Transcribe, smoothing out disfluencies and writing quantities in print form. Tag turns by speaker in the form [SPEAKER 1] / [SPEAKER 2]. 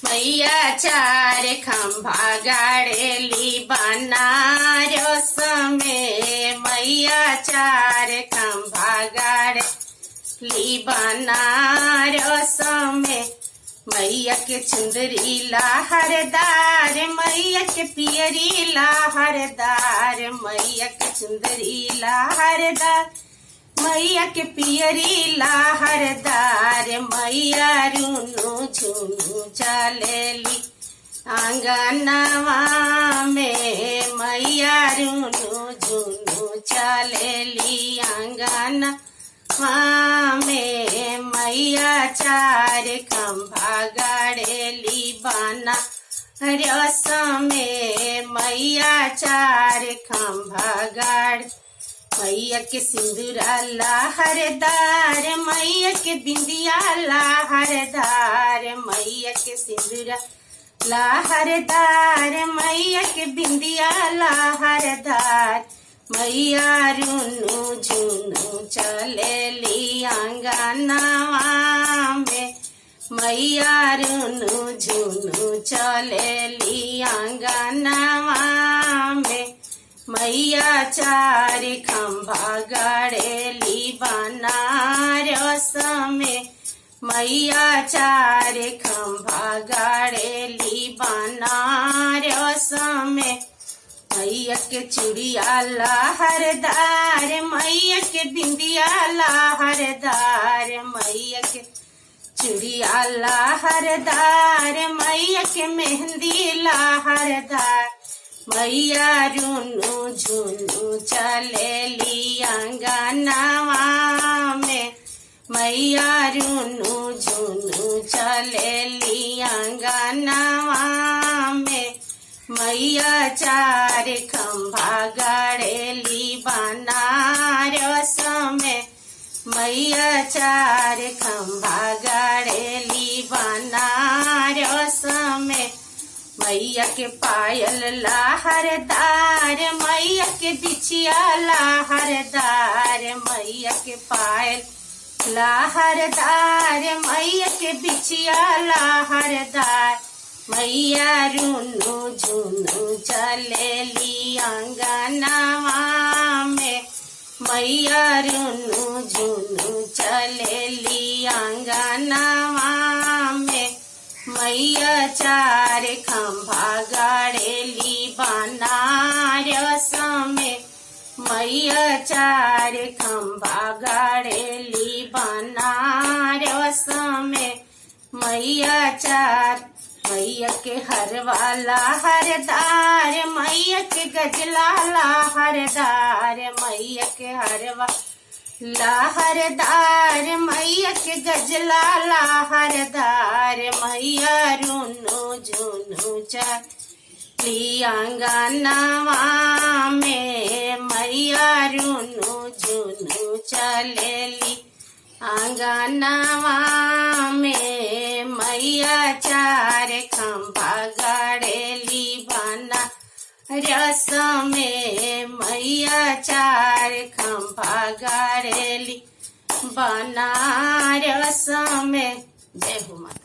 [SPEAKER 1] मैया चार खंभा गाड़ेली बनारस में। मैया चार खंभा गाड़ेली बनारस में। मैया के चुंदरी लहरदार, मैया के पियरी लहरदार। मैया के चुंदरी लहरदार, मैया के पियरी लहरदार। मैया रूनु झुनु चलेली आंगनवा में। मैया रूनु झुनु चलेली आंगनवा में। मैया चार खंभा गाड़ेली बनारस में। मैया चार खंभा गाड़। मैया के सिंदूरा लहरदार, मैया के बिंदिया लहरदार। मैया के सिंदूरा लहरदार, मैया के बिंदिया लहरदार। मैया रूनु झुनु चलेली आंगनवा में। मैया रूनु झुनु चलेली आंगनवा में। मैया चार खंभा गाड़ेली बनारस में। मैया चार खंभा गाड़ेली बनारस में। मैया के चूड़िया लहरदार, मैया के बिंदिया लहरदार। मैया के चूड़िया लहरदार, मैया के मेहंदी लहरदार। मैया रूनु झुनु चलेली आंगनवा में। मैया रूनु झुनु चलेली आंगनवा में। मैया चार खंभा गाड़ेली बनारस में। मैया चार खंभा गाड़ेली बनारस में। मैया के पायल लहरदार, मैया के बिछिया लहरदार। मैया के पायल लहरदार, मैया के बिछिया लहरदार। मैया रूनु झुनु चलेली आंगनवा में। मैया रूनु झुनु चलेली आंगनवा में। मैया चार खंभा गाड़ेली बनारस में। मैया चार खंभा गाड़ेली बनारस में। मैया चार। मैया के हरवा लहरदार, मैया के गजला लहरदार। मैया के हरवा लहरदार, मैया के गजला लहरदार। मैया रूनु झुनु चलेली आंगनवा में। मैया रूनु झुनु चलेली आंगनवा में। मैया चार खंभा गाड़ेली बनारस में। मैया चार खंभा गाड़ेली बनारस में। जय हो माता।